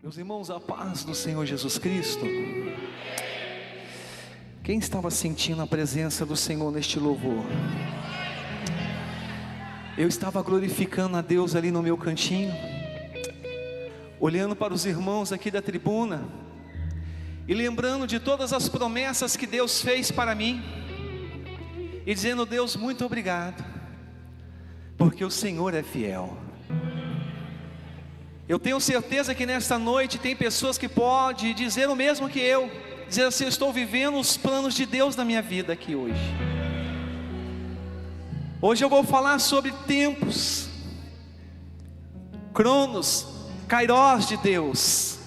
Meus irmãos, a paz do Senhor Jesus Cristo. Quem estava sentindo a presença do Senhor neste louvor? Eu estava glorificando a Deus ali no meu cantinho, olhando para os irmãos aqui da tribuna e lembrando de todas as promessas que Deus fez para mim e dizendo: Deus, muito obrigado, porque o Senhor é fiel. Eu tenho certeza que nesta noite tem pessoas que podem dizer o mesmo que eu, dizer assim: eu estou vivendo os planos de Deus na minha vida aqui hoje. Hoje eu vou falar sobre tempos, cronos, kairós de Deus.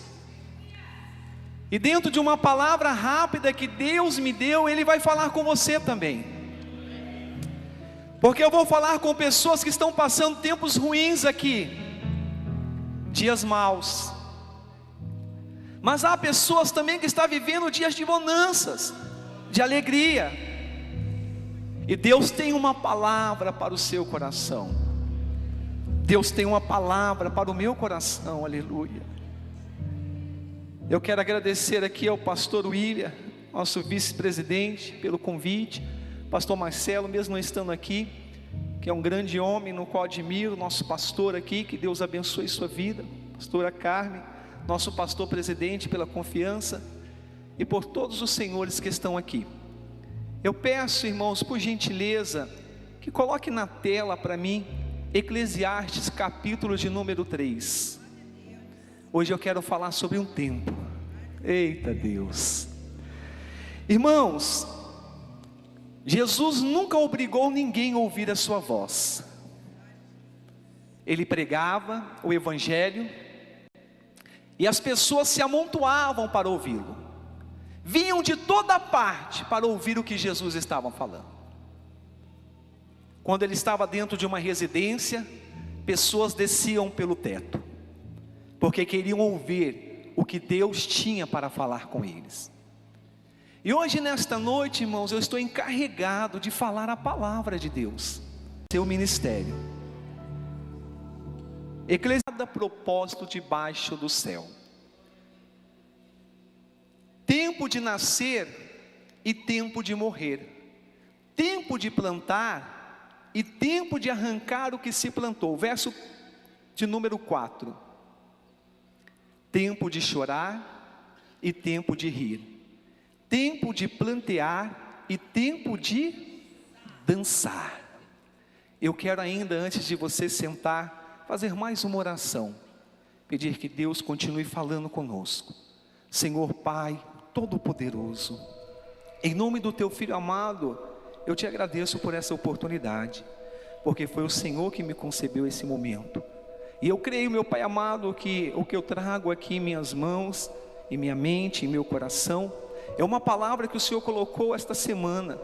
E dentro de uma palavra rápida que Deus me deu, Ele vai falar com você também. Porque eu vou falar com pessoas que estão passando tempos ruins aqui, dias maus, mas há pessoas também que estão vivendo dias de bonanças, de alegria, e Deus tem uma palavra para o seu coração. Deus tem uma palavra para o meu coração, aleluia. Eu quero agradecer aqui ao pastor William, nosso vice-presidente, pelo convite, pastor Marcelo, mesmo não estando aqui, que é um grande homem no qual admiro, nosso pastor aqui, que Deus abençoe sua vida, pastora Carmen, nosso pastor presidente, pela confiança, e por todos os senhores que estão aqui. Eu peço, irmãos, por gentileza, que coloque na tela para mim, Eclesiastes capítulo de número 3, hoje eu quero falar sobre um tempo. Eita Deus, irmãos, Jesus nunca obrigou ninguém a ouvir a sua voz. Ele pregava o evangelho e as pessoas se amontoavam para ouvi-lo, vinham de toda parte para ouvir o que Jesus estava falando. Quando ele estava dentro de uma residência, pessoas desciam pelo teto, porque queriam ouvir o que Deus tinha para falar com eles. E hoje nesta noite, irmãos, eu estou encarregado de falar a palavra de Deus, seu ministério. Eclesiastes, propósito debaixo do céu. Tempo de nascer e tempo de morrer, tempo de plantar e tempo de arrancar o que se plantou. Verso de número 4. Tempo de chorar e tempo de rir, tempo de plantear e tempo de dançar. Eu quero ainda, antes de você sentar, fazer mais uma oração, pedir que Deus continue falando conosco. Senhor Pai Todo-Poderoso, em nome do Teu Filho amado, eu Te agradeço por essa oportunidade, porque foi o Senhor que me concebeu esse momento, e eu creio, meu Pai amado, que o que eu trago aqui em minhas mãos, em minha mente, em meu coração, é uma palavra que o Senhor colocou esta semana.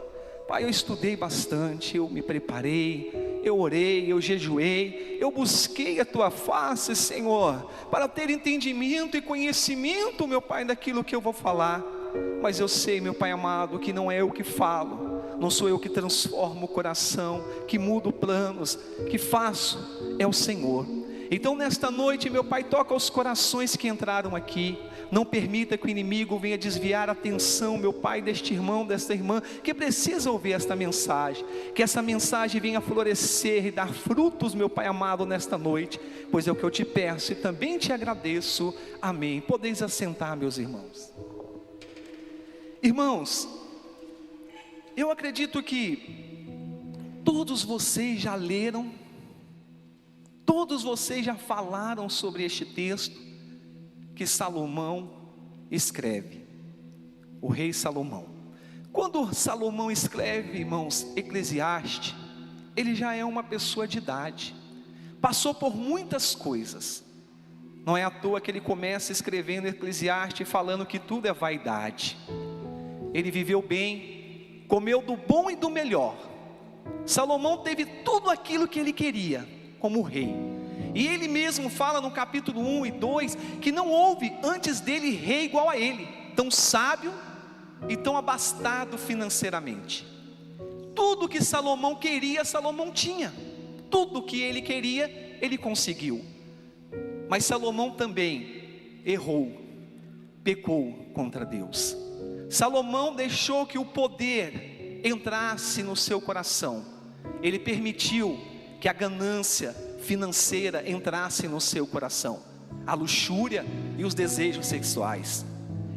Pai, eu estudei bastante, eu me preparei, eu orei, eu jejuei, eu busquei a Tua face, Senhor, para ter entendimento e conhecimento, meu Pai, daquilo que eu vou falar. Mas eu sei, meu Pai amado, que não é eu que falo, não sou eu que transformo o coração, que mudo planos, que faço, é o Senhor. Então nesta noite, meu Pai, toca os corações que entraram aqui. Não permita que o inimigo venha desviar a atenção, meu Pai, deste irmão, desta irmã, que precisa ouvir esta mensagem. Que essa mensagem venha florescer e dar frutos, meu Pai amado, nesta noite. Pois é o que eu te peço e também te agradeço. Amém. Podeis assentar, meus irmãos. Irmãos, eu acredito que todos vocês já leram, todos vocês já falaram sobre este texto que Salomão escreve, o rei Salomão. Quando Salomão escreve, irmãos, Eclesiastes, ele já é uma pessoa de idade, passou por muitas coisas. Não é à toa que ele começa escrevendo Eclesiastes falando que tudo é vaidade. Ele viveu bem, comeu do bom e do melhor. Salomão teve tudo aquilo que ele queria como rei. E ele mesmo fala no capítulo 1 e 2, que não houve antes dele rei igual a ele, tão sábio e tão abastado financeiramente. Tudo que Salomão queria, Salomão tinha. Tudo que ele queria, ele conseguiu. Mas Salomão também errou, pecou contra Deus. Salomão deixou que o poder entrasse no seu coração. Ele permitiu que a ganância financeira entrasse no seu coração, a luxúria e os desejos sexuais.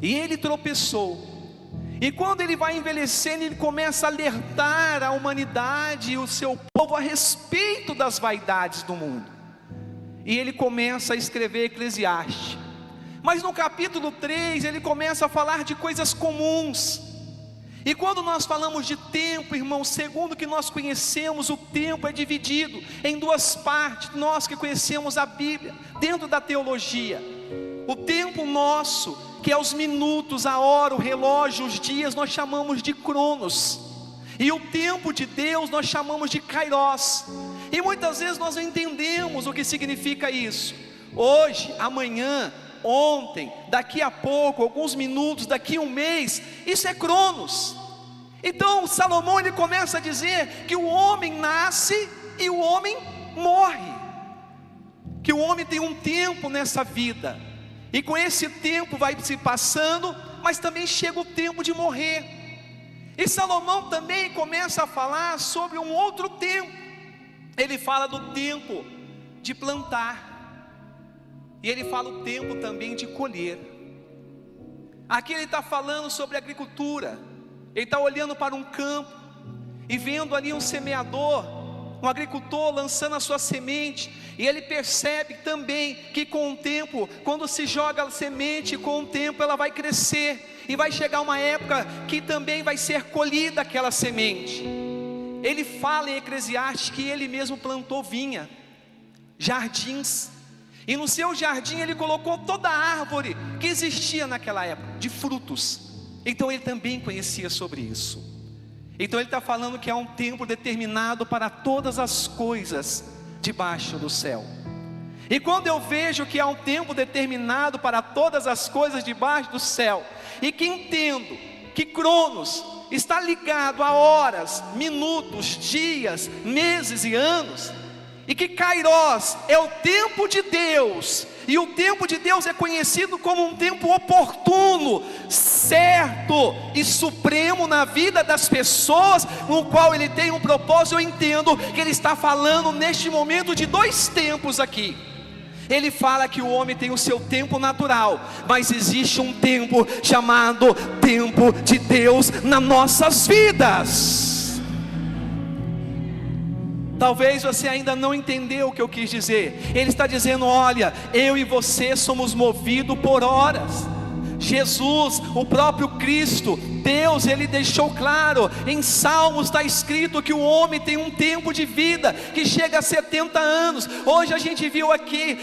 E ele tropeçou. E quando ele vai envelhecendo, ele começa a alertar a humanidade e o seu povo a respeito das vaidades do mundo. E ele começa a escrever Eclesiastes. Mas no capítulo 3 ele começa a falar de coisas comuns. E quando nós falamos de tempo, irmãos, segundo o que nós conhecemos, o tempo é dividido em duas partes. Nós que conhecemos a Bíblia, dentro da teologia, o tempo nosso, que é os minutos, a hora, o relógio, os dias, nós chamamos de cronos. E o tempo de Deus nós chamamos de kairos. E muitas vezes nós não entendemos o que significa isso. Hoje, amanhã, ontem, daqui a pouco, alguns minutos, daqui a um mês, isso é cronos. Então Salomão ele começa a dizer que o homem nasce e o homem morre, que o homem tem um tempo nessa vida, e com esse tempo vai se passando, mas também chega o tempo de morrer. E Salomão também começa a falar sobre um outro tempo. Ele fala do tempo de plantar, e ele fala o tempo também de colher. Aqui ele está falando sobre agricultura. Ele está olhando para um campo e vendo ali um semeador, um agricultor lançando a sua semente. E ele percebe também que com o tempo, quando se joga a semente, com o tempo ela vai crescer. E vai chegar uma época que também vai ser colhida aquela semente. Ele fala em Eclesiastes que ele mesmo plantou vinha, jardins. E no seu jardim ele colocou toda a árvore que existia naquela época, de frutos. Então ele também conhecia sobre isso. Então ele está falando que há um tempo determinado para todas as coisas debaixo do céu. E quando eu vejo que há um tempo determinado para todas as coisas debaixo do céu, e que entendo que Cronos está ligado a horas, minutos, dias, meses e anos, e que Kairos é o tempo de Deus, e o tempo de Deus é conhecido como um tempo oportuno, certo e supremo na vida das pessoas, no qual ele tem um propósito. Eu entendo que ele está falando neste momento de dois tempos aqui. Ele fala que o homem tem o seu tempo natural, mas existe um tempo chamado tempo de Deus nas nossas vidas. Talvez você ainda não entendeu o que eu quis dizer. Ele está dizendo: olha, eu e você somos movidos por horas. Jesus, o próprio Cristo, Deus, Ele deixou claro, em Salmos está escrito que o homem tem um tempo de vida que chega a 70 anos. Hoje a gente viu aqui,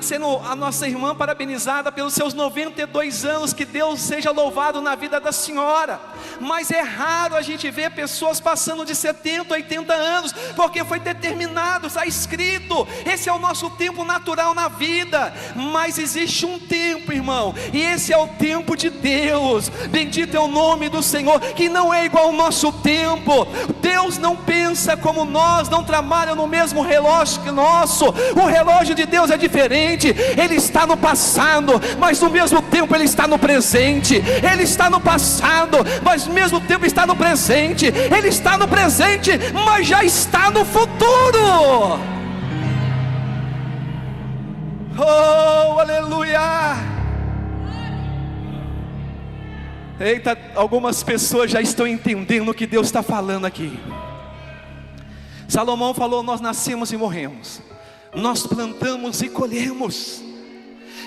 sendo a nossa irmã parabenizada pelos seus 92 anos, que Deus seja louvado na vida da senhora. Mas é raro a gente ver pessoas passando de 70, 80 anos, porque foi determinado, está escrito, esse é o nosso tempo natural na vida. Mas existe um tempo, irmão, e esse é o tempo de Deus. Bendito é o nome do Senhor, que não é igual ao nosso tempo. Deus não pensa como nós, não trabalha no mesmo relógio que nosso. O relógio de Deus é diferente. Ele está no passado, mas no mesmo tempo Ele está no presente. Ele está no passado, mas no mesmo tempo está no presente. Ele está no presente, mas já está no futuro. Oh, aleluia! Eita, algumas pessoas já estão entendendo o que Deus está falando aqui. Salomão falou: nós nascemos e morremos, nós plantamos e colhemos.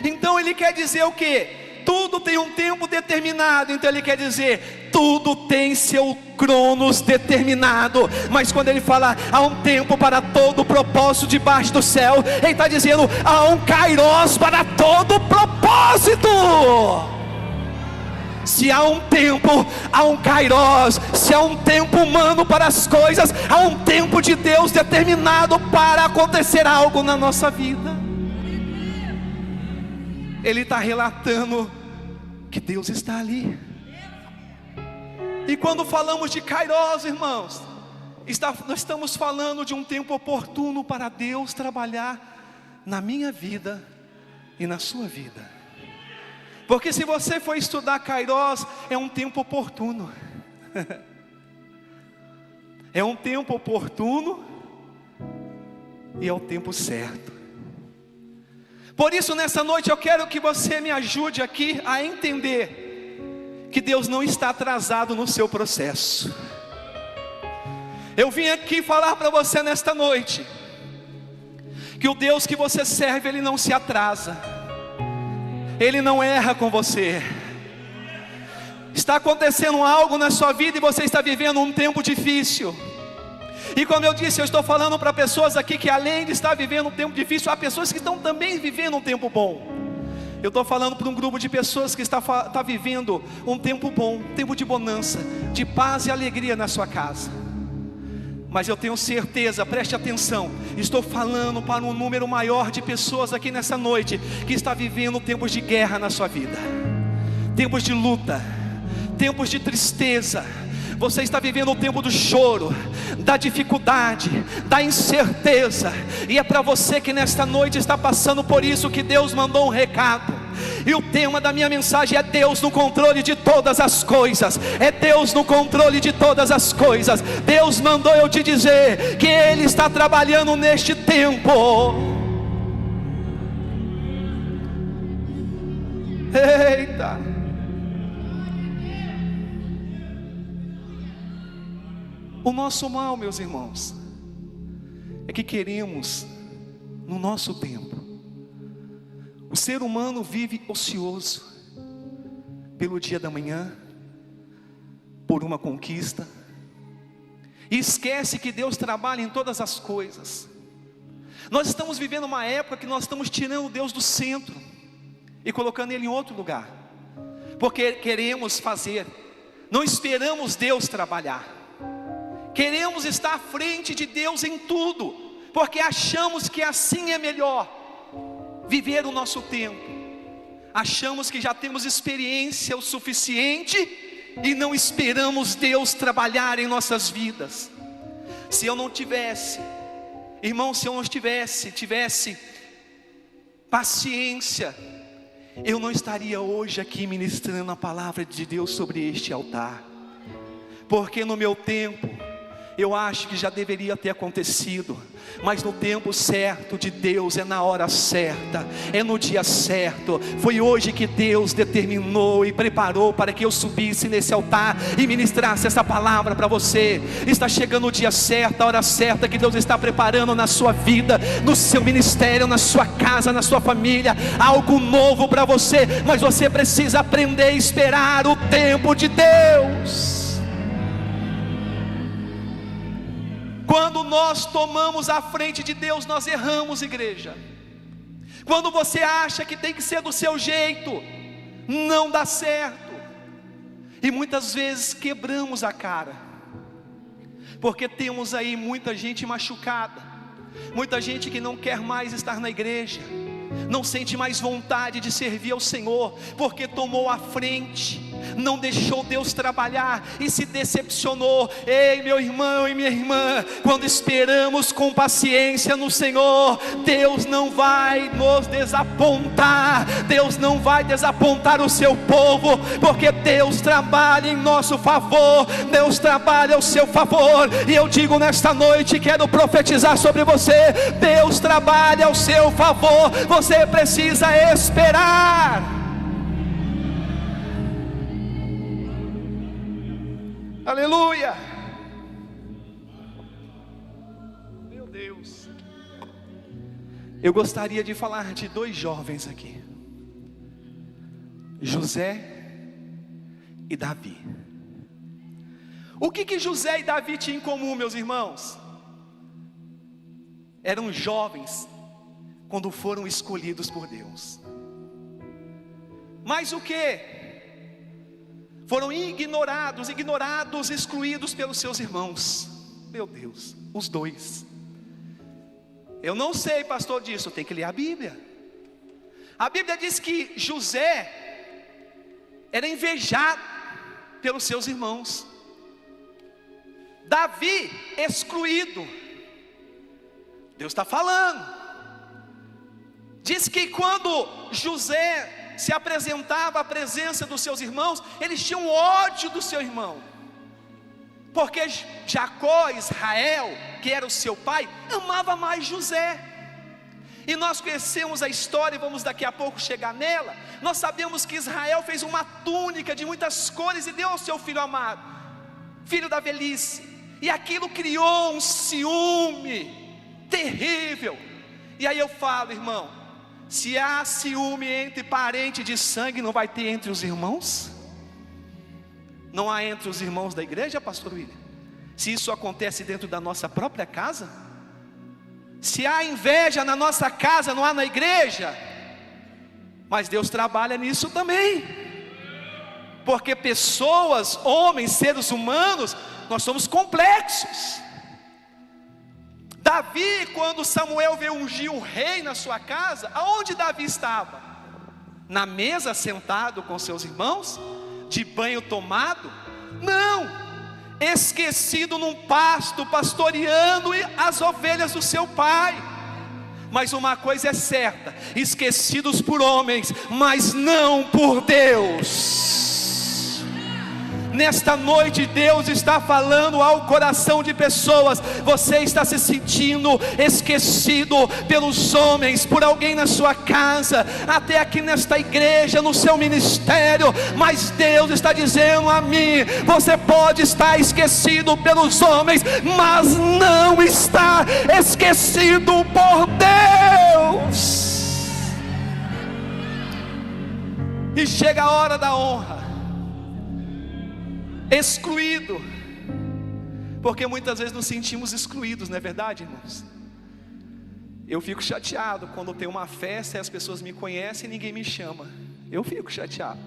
Então ele quer dizer o quê? Tudo tem um tempo determinado. Então ele quer dizer, tudo tem seu cronos determinado. Mas quando ele fala, há um tempo para todo propósito debaixo do céu, ele está dizendo, há um kairos para todo propósito. Se há um tempo, há um kairos. Se há um tempo humano para as coisas, há um tempo de Deus determinado para acontecer algo na nossa vida. Ele está relatando que Deus está ali. E quando falamos de kairos, irmãos, nós estamos falando de um tempo oportuno para Deus trabalhar na minha vida e na sua vida. Porque se você for estudar Kairos, é um tempo oportuno. É um tempo oportuno e é o tempo certo. Por isso nessa noite eu quero que você me ajude aqui a entender que Deus não está atrasado no seu processo. Eu vim aqui falar para você nesta noite que o Deus que você serve, Ele não se atrasa, Ele não erra com você. Está acontecendo algo na sua vida e você está vivendo um tempo difícil. E como eu disse, eu estou falando para pessoas aqui que além de estar vivendo um tempo difícil, há pessoas que estão também vivendo um tempo bom. Eu estou falando para um grupo de pessoas que está vivendo um tempo bom, um tempo de bonança, de paz e alegria na sua casa. Mas eu tenho certeza, preste atenção, estou falando para um número maior de pessoas aqui nessa noite que está vivendo tempos de guerra na sua vida, tempos de luta, tempos de tristeza. Você está vivendo o tempo do choro, da dificuldade, da incerteza. E é para você que nesta noite está passando por isso que Deus mandou um recado. E o tema da minha mensagem é Deus no controle de todas as coisas. É Deus no controle de todas as coisas. Deus mandou eu te dizer que Ele está trabalhando neste tempo. Eita! O nosso mal, meus irmãos, é que queremos, no nosso tempo, o ser humano vive ocioso, pelo dia da manhã, por uma conquista, e esquece que Deus trabalha em todas as coisas. Nós estamos vivendo uma época que nós estamos tirando Deus do centro, e colocando Ele em outro lugar, porque queremos fazer, não esperamos Deus trabalhar. Queremos estar à frente de Deus em tudo, porque achamos que assim é melhor viver o nosso tempo. Achamos que já temos experiência o suficiente e não esperamos Deus trabalhar em nossas vidas. Se eu não tivesse, irmão, se eu não tivesse paciência, eu não estaria hoje aqui ministrando a palavra de Deus sobre este altar. Porque no meu tempo, eu acho que já deveria ter acontecido, mas no tempo certo de Deus, é na hora certa, é no dia certo. Foi hoje que Deus determinou e preparou para que eu subisse nesse altar e ministrasse essa palavra para você. Está chegando o dia certo, a hora certa que Deus está preparando na sua vida, no seu ministério, na sua casa, na sua família, algo novo para você, mas você precisa aprender a esperar o tempo de Deus. Quando nós tomamos a frente de Deus, nós erramos, igreja. Quando você acha que tem que ser do seu jeito, não dá certo. E muitas vezes quebramos a cara, porque temos aí muita gente machucada, muita gente que não quer mais estar na igreja, não sente mais vontade de servir ao Senhor, porque tomou a frente, não deixou Deus trabalhar e se decepcionou. Ei, meu irmão e minha irmã, quando esperamos com paciência no Senhor, Deus não vai nos desapontar, Deus não vai desapontar o seu povo, porque Deus trabalha em nosso favor, Deus trabalha ao seu favor. E eu digo nesta noite, quero profetizar sobre você: Deus trabalha ao seu favor, você precisa esperar. Aleluia. Meu Deus. Eu gostaria de falar de dois jovens aqui, José e Davi. O que José e Davi tinham em comum, meus irmãos? Eram jovens quando foram escolhidos por Deus. Mas o que? Foram ignorados, excluídos pelos seus irmãos. Meu Deus, os dois. Eu não sei, pastor, disso, tem que ler a Bíblia. A Bíblia diz que José era invejado pelos seus irmãos, Davi excluído. Deus está falando. Diz que quando José se apresentava à presença dos seus irmãos, eles tinham ódio do seu irmão, porque Jacó, Israel, que era o seu pai, amava mais José. E nós conhecemos a história, e vamos daqui a pouco chegar nela. Nós sabemos que Israel fez uma túnica de muitas cores e deu ao seu filho amado, filho da velhice, e aquilo criou um ciúme terrível. E aí eu falo, irmão, se há ciúme entre parente de sangue, não vai ter entre os irmãos? Não há entre os irmãos da igreja, pastor William? Se isso acontece dentro da nossa própria casa? Se há inveja na nossa casa, não há na igreja? Mas Deus trabalha nisso também, porque pessoas, homens, seres humanos, nós somos complexos. Davi, quando Samuel veio ungir um rei na sua casa, aonde Davi estava? Na mesa, sentado com seus irmãos, de banho tomado? Não! Esquecido num pasto, pastoreando as ovelhas do seu pai. Mas uma coisa é certa: esquecidos por homens, mas não por Deus. Nesta noite Deus está falando ao coração de pessoas. Você está se sentindo esquecido pelos homens, por alguém na sua casa, até aqui nesta igreja, no seu ministério. Mas Deus está dizendo a mim: você pode estar esquecido pelos homens, mas não está esquecido por Deus. E chega a hora da honra. Excluído, porque muitas vezes nos sentimos excluídos, não é verdade, irmãos? Eu fico chateado quando tem uma festa e as pessoas me conhecem e ninguém me chama. Eu fico chateado.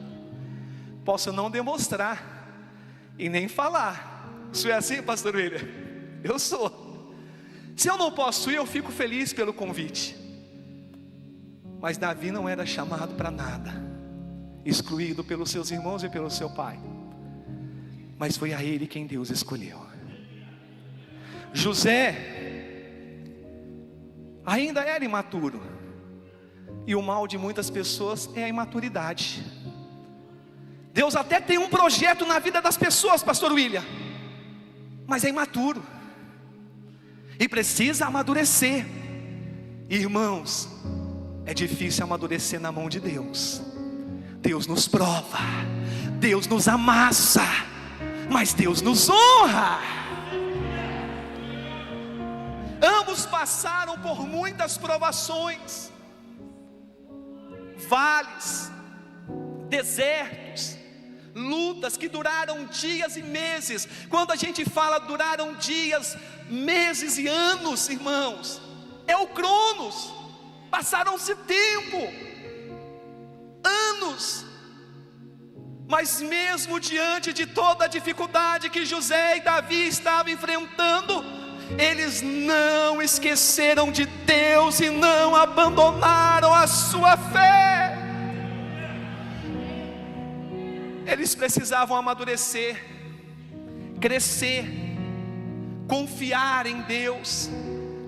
Posso não demonstrar e nem falar. Isso é assim, pastor William? Eu sou. Se eu não posso ir, eu fico feliz pelo convite. Mas Davi não era chamado para nada, excluído pelos seus irmãos e pelo seu pai. Mas foi a ele quem Deus escolheu. José ainda era imaturo, e o mal de muitas pessoas é a imaturidade. Deus até tem um projeto na vida das pessoas, pastor William, mas é imaturo e precisa amadurecer. Irmãos, é difícil amadurecer na mão de Deus. Deus nos prova, Deus nos amassa, mas Deus nos honra. Ambos passaram por muitas provações, vales, desertos, lutas que duraram dias e meses. Quando a gente fala duraram dias, meses e anos, irmãos, é o Cronos. Passaram-se tempo, anos. Mas mesmo diante de toda a dificuldade que José e Davi estavam enfrentando, eles não esqueceram de Deus e não abandonaram a sua fé. Eles precisavam amadurecer, crescer, confiar em Deus,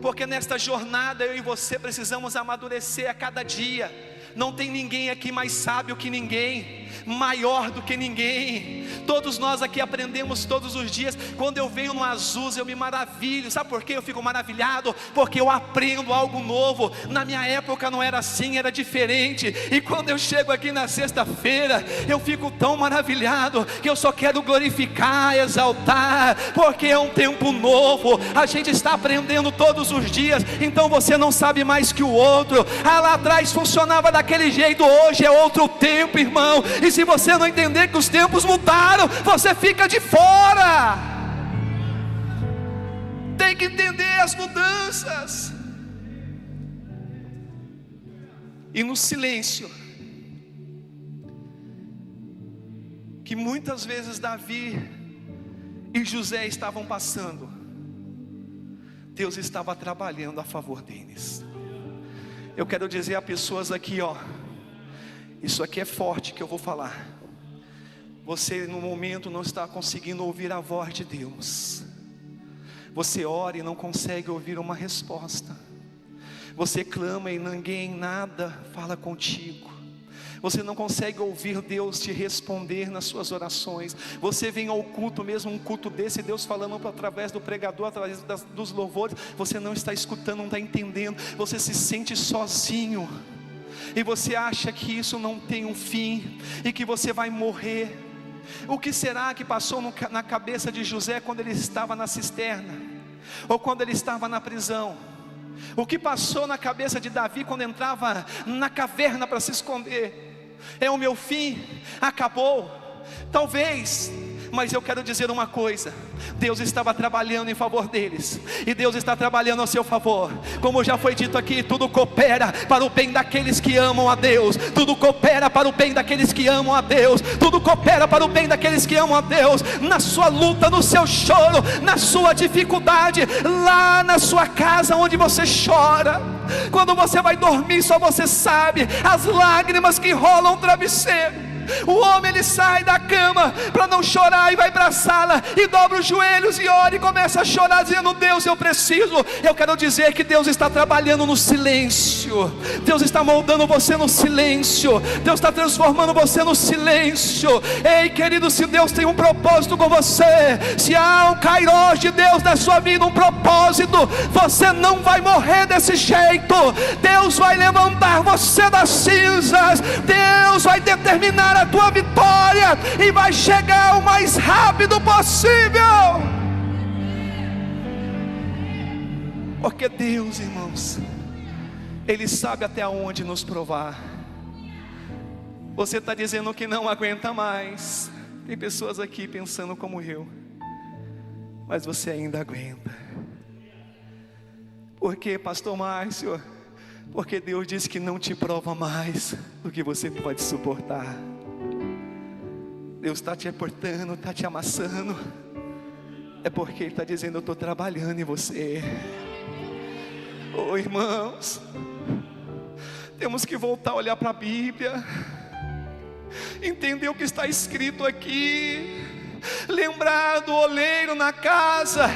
porque nesta jornada eu e você precisamos amadurecer a cada dia. Não tem ninguém aqui mais sábio que ninguém, maior do que ninguém. Todos nós aqui aprendemos todos os dias. Quando eu venho no Azusa eu me maravilho. Sabe por quê? Eu fico maravilhado, porque eu aprendo algo novo. Na minha época não era assim, era diferente. E quando eu chego aqui na sexta-feira, eu fico tão maravilhado, que eu só quero glorificar, exaltar, porque é um tempo novo. A gente está aprendendo todos os dias. Então você não sabe mais que o outro. Lá atrás funcionava daquele jeito, hoje é outro tempo, irmão. E se você não entender que os tempos mudaram, você fica de fora. Tem que entender as mudanças. E no silêncio que muitas vezes Davi e José estavam passando, Deus estava trabalhando a favor deles. Eu quero dizer a pessoas aqui, isso aqui é forte que eu vou falar. Você no momento não está conseguindo ouvir a voz de Deus. Você ora e não consegue ouvir uma resposta. Você clama e ninguém nada fala contigo. você não consegue ouvir Deus te responder nas suas orações. Você vem ao culto, mesmo um culto desse, Deus falando através do pregador, através dos louvores, você não está escutando, não está entendendo, você se sente sozinho, e você acha que isso não tem um fim, e que você vai morrer. O que será que passou na cabeça de José quando ele estava na cisterna, ou quando ele estava na prisão? O que passou na cabeça de Davi quando entrava na caverna para se esconder? É o meu fim, acabou. Talvez, mas eu quero dizer uma coisa: Deus estava trabalhando em favor deles, e Deus está trabalhando a seu favor. Como já foi dito aqui, tudo coopera para o bem daqueles que amam a Deus. Tudo coopera para o bem daqueles que amam a Deus. Tudo coopera para o bem daqueles que amam a Deus. Na sua luta, no seu choro, na sua dificuldade, lá na sua casa onde você chora, quando você vai dormir, só você sabe as lágrimas que rolam no travesseiro. O homem, ele sai da cama para não chorar, e vai para a sala e dobra os joelhos e ora e começa a chorar, dizendo: Deus, eu preciso. Eu quero dizer que Deus está trabalhando no silêncio. Deus está moldando você no silêncio. Deus está transformando você no silêncio. Ei, querido, se Deus tem um propósito com você, se há um kairós de Deus na sua vida, um propósito, você não vai morrer desse jeito. Deus vai levantar você das cinzas. Deus vai determinar a tua vitória, e vai chegar o mais rápido possível. Porque Deus, irmãos, Ele sabe até onde nos provar. Você está dizendo que não aguenta mais. Tem pessoas aqui pensando como eu, mas você ainda aguenta. Por quê, pastor Márcio? Porque Deus disse que não te prova mais do que você pode suportar. Deus está te apertando, está te amassando, é porque Ele está dizendo: eu estou trabalhando em você. Oh, irmãos, temos que voltar a olhar para a Bíblia, entender o que está escrito aqui, lembrar do oleiro na casa.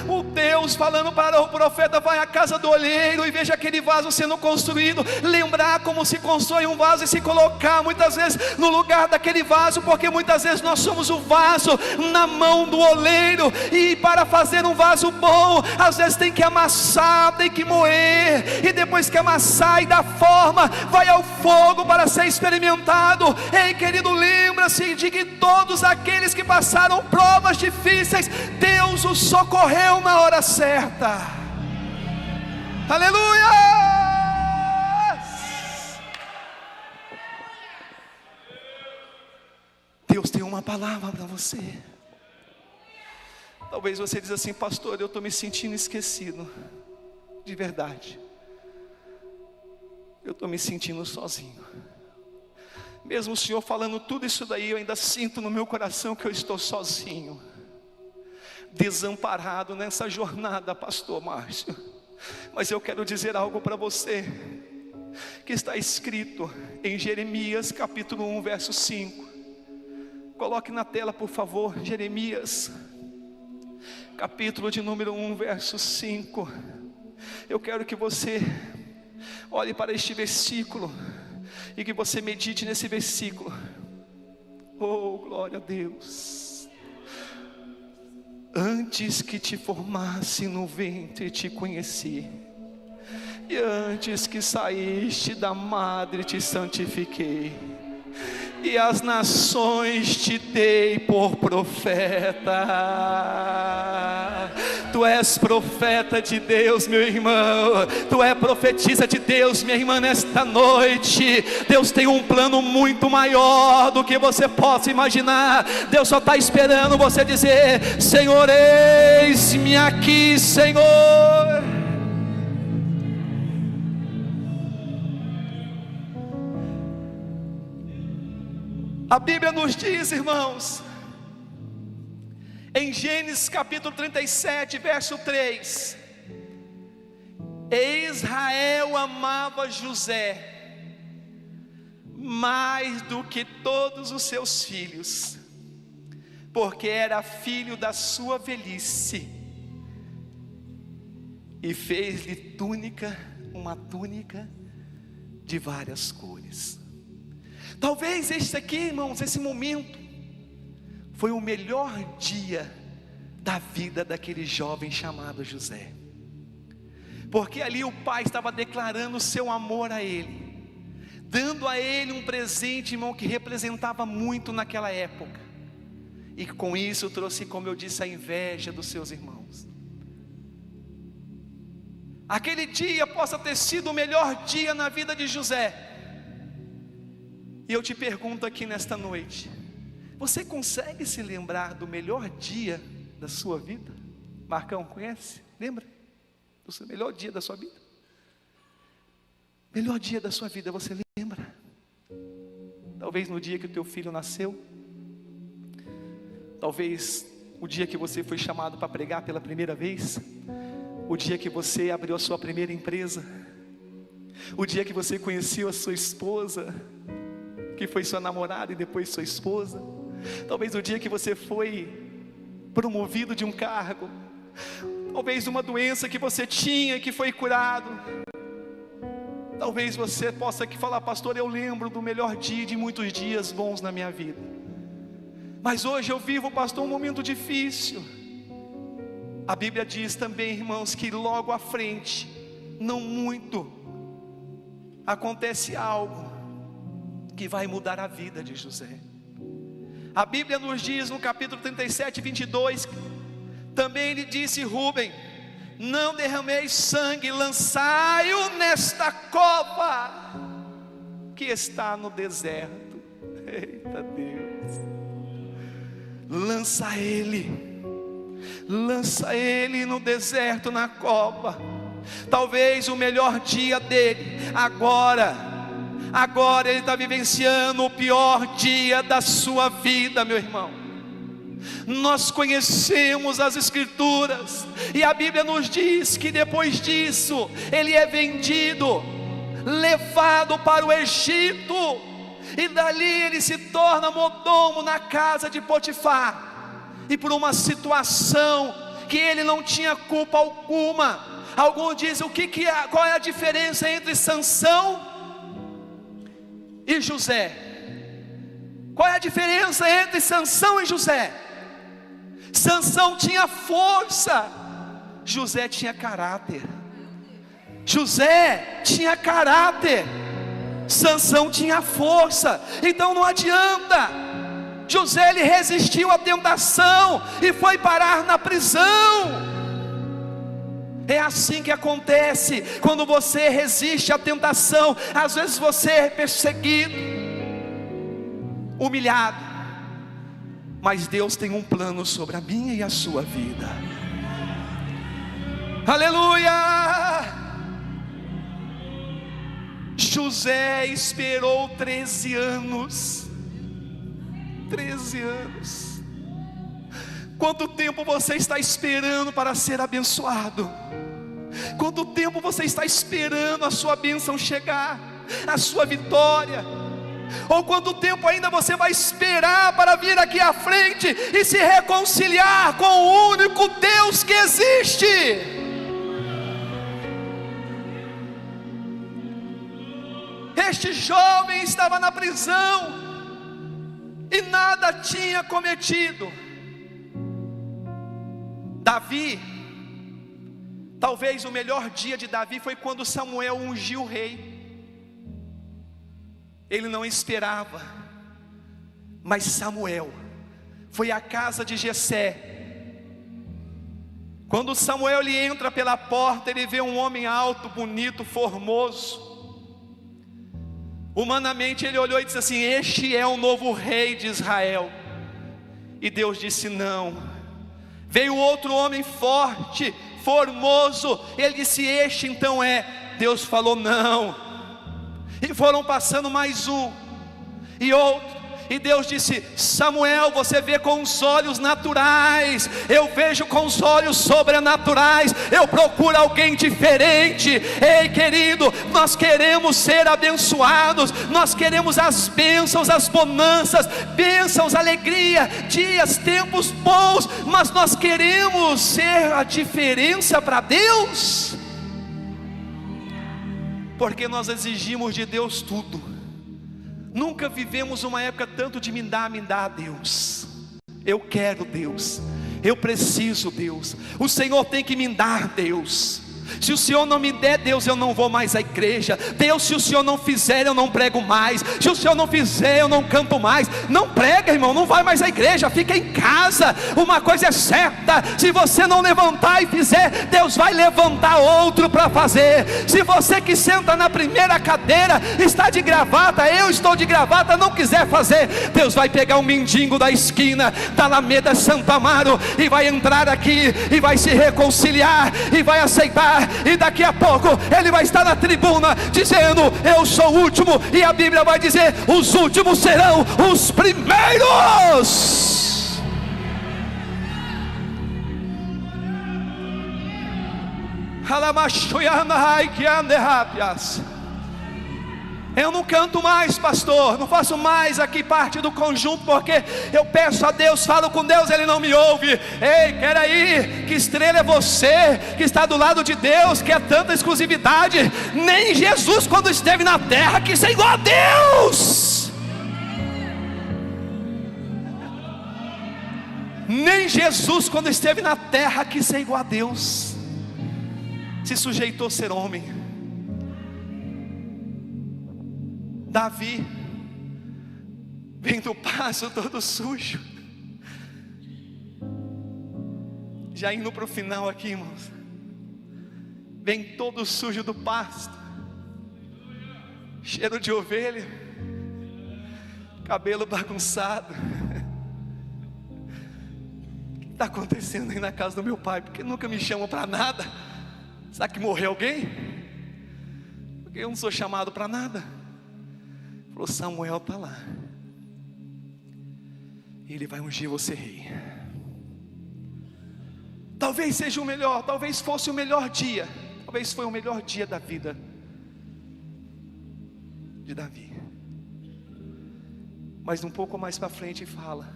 O Deus falando para o profeta: vai à casa do oleiro e veja aquele vaso sendo construído. Lembrar como se constrói um vaso e se colocar muitas vezes no lugar daquele vaso, porque muitas vezes nós somos o vaso na mão do oleiro, e para fazer um vaso bom, às vezes tem que amassar, tem que moer, e depois que amassar e dar forma, vai ao fogo para ser experimentado. Ei, querido, lembra-se de que todos aqueles que passaram provas difíceis, Deus os socorreu na hora certa. Aleluia! Deus tem uma palavra para você. Talvez você diz assim: pastor, eu estou me sentindo esquecido. De verdade, eu estou me sentindo sozinho. Mesmo o Senhor falando tudo isso daí, eu ainda sinto no meu coração que eu estou sozinho, desamparado nessa jornada, pastor Márcio. Mas eu quero dizer algo para você, que está escrito em Jeremias capítulo 1, verso 5. Coloque na tela, por favor, Jeremias capítulo de número 1, verso 5. Eu quero que você olhe para este versículo e que você medite nesse versículo. Oh, glória a Deus. Antes que te formasse no ventre te conheci, e antes que saíste da madre te santifiquei, e as nações te dei por profeta. Tu és profeta de Deus, meu irmão. Tu é profetisa de Deus, minha irmã, nesta noite. Deus tem um plano muito maior do que você possa imaginar. Deus só está esperando você dizer: Senhor, eis-me aqui, Senhor. A Bíblia nos diz, irmãos, em Gênesis capítulo 37, verso 3: Israel amava José mais do que todos os seus filhos, porque era filho da sua velhice, e fez-lhe uma túnica de várias cores. Talvez este aqui, irmãos, esse momento foi o melhor dia da vida daquele jovem chamado José, porque ali o pai estava declarando o seu amor a ele, dando a ele um presente, irmão, que representava muito naquela época, e com isso trouxe, como eu disse, a inveja dos seus irmãos. Aquele dia possa ter sido o melhor dia na vida de José. E eu te pergunto aqui nesta noite, você consegue se lembrar do melhor dia da sua vida? Marcão, conhece? Lembra do seu melhor dia da sua vida? Melhor dia da sua vida, você lembra? Talvez no dia que o teu filho nasceu, talvez o dia que você foi chamado para pregar pela primeira vez, o dia que você abriu a sua primeira empresa, o dia que você conheceu a sua esposa, que foi sua namorada e depois sua esposa, talvez o dia que você foi promovido de um cargo, talvez uma doença que você tinha que foi curado. Talvez você possa aqui falar: pastor, eu lembro do melhor dia de muitos dias bons na minha vida, mas hoje eu vivo, pastor, um momento difícil. A Bíblia diz também, irmãos, que logo à frente, não muito, acontece algo que vai mudar a vida de José. A Bíblia nos diz no capítulo 37, 22, também ele disse: Rúben, não derrameis sangue, lançai-o nesta cova que está no deserto. Eita Deus, lança ele no deserto, na cova. Talvez o melhor dia dele, agora ele está vivenciando o pior dia da sua vida, meu irmão. Nós conhecemos as Escrituras, e a Bíblia nos diz que depois disso, ele é vendido, levado para o Egito, e dali ele se torna mordomo na casa de Potifar, e por uma situação que ele não tinha culpa alguma. Alguns dizem: qual é a diferença entre Sansão e José? Qual é a diferença entre Sansão e José? Sansão tinha força, José tinha caráter. José tinha caráter, Sansão tinha força. Então não adianta. José, ele resistiu à tentação e foi parar na prisão. É assim que acontece quando você resiste à tentação. Às vezes você é perseguido, humilhado, mas Deus tem um plano sobre a minha e a sua vida. Aleluia! José esperou 13 anos. 13 anos. Quanto tempo você está esperando para ser abençoado? Quanto tempo você está esperando a sua bênção chegar, a sua vitória? Ou quanto tempo ainda você vai esperar para vir aqui à frente e se reconciliar com o único Deus que existe? Este jovem estava na prisão e nada tinha cometido. Davi, talvez o melhor dia de Davi foi quando Samuel ungiu o rei. Ele não esperava, mas Samuel foi à casa de Jessé. Quando Samuel ele entra pela porta, ele vê um homem alto, bonito, formoso. Humanamente ele olhou e disse assim: este é o novo rei de Israel. E Deus disse: não. Veio outro homem forte, formoso, ele disse: este então é. Deus falou: não. E foram passando mais um e outro, e Deus disse: Samuel, você vê com os olhos naturais, eu vejo com os olhos sobrenaturais. Eu procuro alguém diferente. Ei, querido, nós queremos ser abençoados, nós queremos as bênçãos, as bonanças, bênçãos, alegria, dias, tempos bons, mas nós queremos ser a diferença para Deus, porque nós exigimos de Deus tudo. Nunca vivemos uma época tanto de me dá a Deus. Eu quero, Deus. Eu preciso, Deus. O Senhor tem que me dar, Deus. Se o Senhor não me der, Deus, eu não vou mais à igreja. Deus, se o Senhor não fizer, eu não prego mais. Se o Senhor não fizer, eu não canto mais. Não prega, irmão, não vai mais à igreja, fica em casa. Uma coisa é certa: se você não levantar e fizer, Deus vai levantar outro para fazer. Se você que senta na primeira cadeira está de gravata, eu estou de gravata, não quiser fazer, Deus vai pegar um mendigo da esquina da Alameda Santo Amaro e vai entrar aqui e vai se reconciliar e vai aceitar. E daqui a pouco ele vai estar na tribuna dizendo: eu sou o último. E a Bíblia vai dizer: os últimos serão os primeiros. Eu não canto mais, pastor, não faço mais aqui parte do conjunto, porque eu peço a Deus, falo com Deus, Ele não me ouve. Ei, peraí, que estrela é você, que está do lado de Deus, que é tanta exclusividade? Nem Jesus, quando esteve na terra, quis ser igual a Deus. Nem Jesus, quando esteve na terra, quis ser igual a Deus. Se sujeitou a ser homem. Davi vem do passo todo sujo. Já indo para o final aqui, irmãos. Vem todo sujo do pasto, cheiro de ovelha, cabelo bagunçado. O que está acontecendo aí na casa do meu pai? Porque nunca me chamam para nada. Será que morreu alguém? Porque eu não sou chamado para nada. Falou: Samuel está lá, ele vai ungir você rei. Talvez seja o melhor, talvez fosse o melhor dia, talvez foi o melhor dia da vida de Davi. Mas um pouco mais para frente fala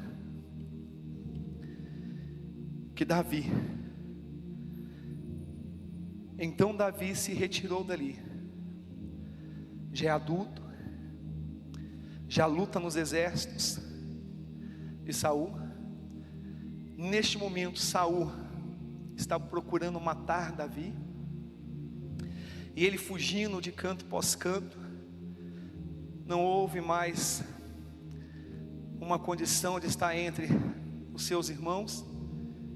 que Davi, então Davi se retirou dali, já é adulto, já luta nos exércitos de Saul. Neste momento Saul está procurando matar Davi, e ele fugindo de canto pós canto. Não houve mais uma condição de estar entre os seus irmãos.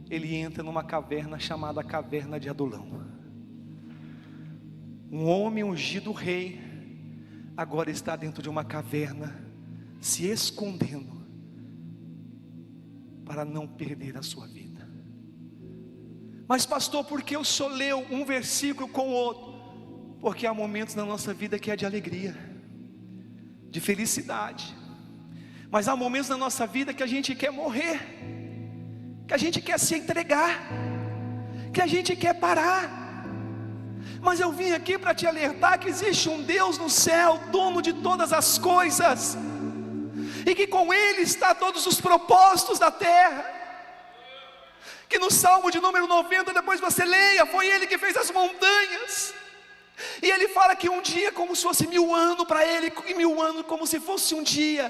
Ele entra numa caverna chamada Caverna de Adulão. Um homem ungido rei agora está dentro de uma caverna, se escondendo para não perder a sua vida. Mas pastor, por que o senhor leu um versículo com o outro? Porque há momentos na nossa vida que é de alegria, de felicidade, mas há momentos na nossa vida que a gente quer morrer, que a gente quer se entregar, que a gente quer parar. Mas eu vim aqui para te alertar que existe um Deus no céu, dono de todas as coisas, e que com Ele está todos os propósitos da terra. Que no Salmo de número 90, depois você leia, foi Ele que fez as montanhas. E Ele fala que um dia é como se fosse 1000 anos para Ele, e 1000 anos como se fosse um dia.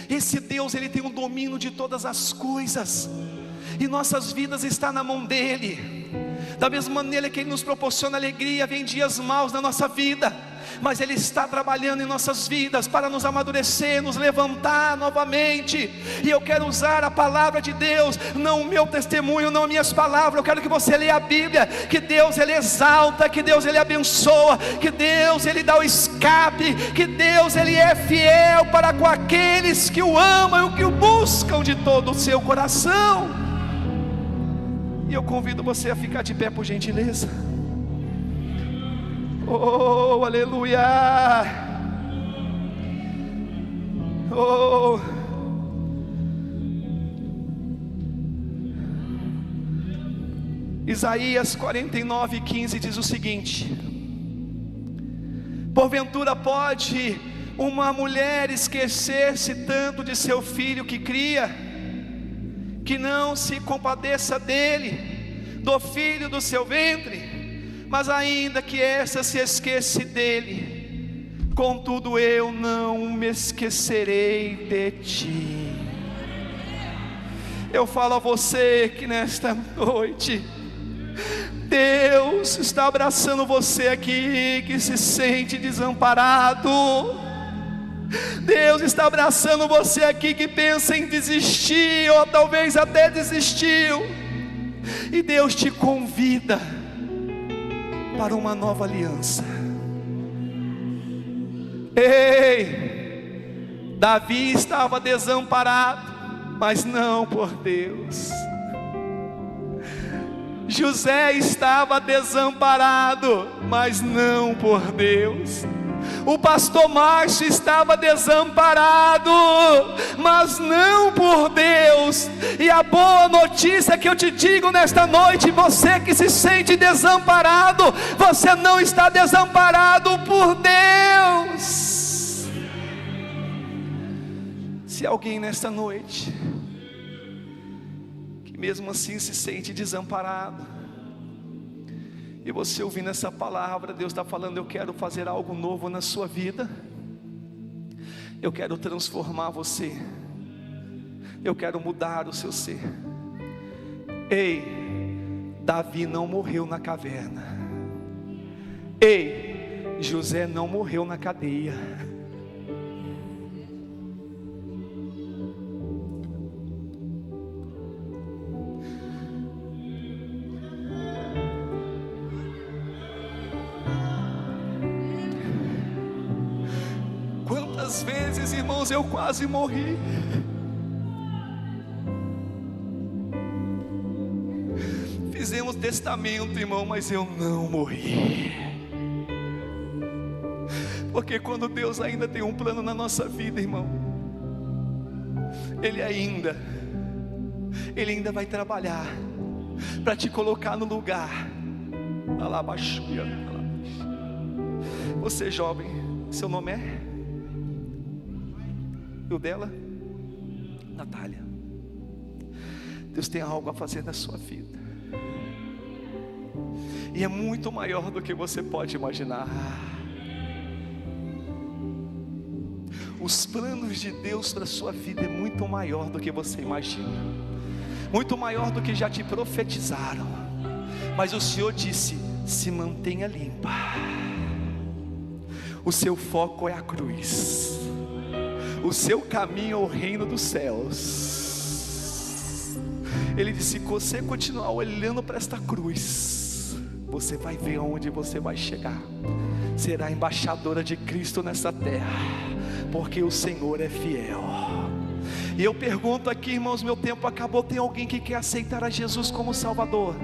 Esse Deus, Ele tem o domínio de todas as coisas, e nossas vidas estão na mão dEle. Da mesma maneira que Ele nos proporciona alegria, vem dias maus na nossa vida, mas Ele está trabalhando em nossas vidas para nos amadurecer, nos levantar novamente. E eu quero usar a palavra de Deus, não o meu testemunho, não minhas palavras. Eu quero que você leia a Bíblia, que Deus Ele exalta, que Deus Ele abençoa, que Deus Ele dá o escape, que Deus Ele é fiel para com aqueles que o amam e que o buscam de todo o seu coração. E eu convido você a ficar de pé, por gentileza. Oh, aleluia. Oh, Isaías 49:15 diz o seguinte: porventura pode uma mulher esquecer-se tanto de seu filho que cria, que não se compadeça dele, do filho do seu ventre? Mas ainda que essa se esqueça dele, contudo eu não me esquecerei de ti. Eu falo a você que nesta noite, Deus está abraçando você aqui que se sente desamparado. Deus está abraçando você aqui que pensa em desistir, ou talvez até desistiu. E Deus te convida para uma nova aliança. Ei, Davi estava desamparado, mas não por Deus. José estava desamparado, mas não por Deus. O pastor Márcio estava desamparado, mas não por Deus. E a boa notícia que eu te digo nesta noite, você que se sente desamparado, você não está desamparado por Deus. Se alguém nesta noite, que mesmo assim se sente desamparado, e você ouvindo essa palavra, Deus está falando: eu quero fazer algo novo na sua vida, eu quero transformar você, eu quero mudar o seu ser. Ei, Davi não morreu na caverna. Ei, José não morreu na cadeia. Quantas vezes, irmãos, eu quase morri. Fizemos testamento, irmão, mas eu não morri. Porque quando Deus ainda tem um plano na nossa vida, irmão, Ele ainda vai trabalhar para te colocar no lugar. Você jovem, seu nome é? E o dela? Natália. Deus tem algo a fazer na sua vida, e é muito maior do que você pode imaginar. Os planos de Deus para a sua vida é muito maior do que você imagina, muito maior do que já te profetizaram. Mas o Senhor disse: se mantenha limpa, o seu foco é a cruz, o seu caminho é o reino dos céus. Ele disse: se você continuar olhando para esta cruz, você vai ver aonde você vai chegar. Será embaixadora de Cristo nessa terra, porque o Senhor é fiel. E eu pergunto aqui, irmãos, meu tempo acabou. Tem alguém que quer aceitar a Jesus como Salvador,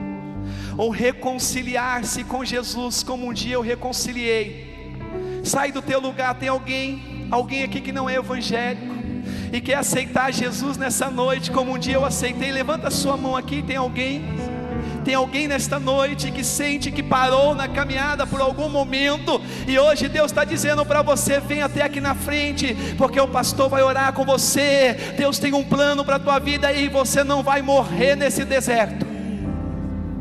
ou reconciliar-se com Jesus como um dia eu reconciliei? Sai do teu lugar. Tem alguém aqui que não é evangélico e quer aceitar Jesus nessa noite como um dia eu aceitei? Levanta a sua mão aqui. Tem alguém nesta noite que sente que parou na caminhada por algum momento, e hoje Deus está dizendo para você: vem até aqui na frente, porque o pastor vai orar com você. Deus tem um plano para a tua vida e você não vai morrer nesse deserto.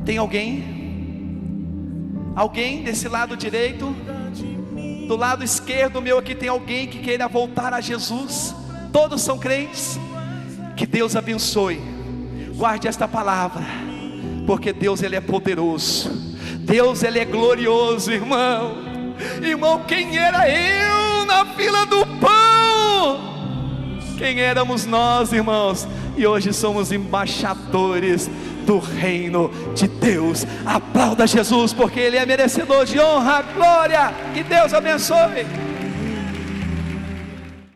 Tem alguém desse lado direito? Do lado esquerdo meu aqui tem alguém que queira voltar a Jesus? Todos são crentes? Que Deus abençoe. Guarde esta palavra, porque Deus, Ele é poderoso. Deus, Ele é glorioso, irmão. Irmão, quem era eu na fila do pão? Quem éramos nós, irmãos? E hoje somos embaixadores do reino de Deus. Aplauda Jesus, porque Ele é merecedor de honra, glória. Que Deus abençoe.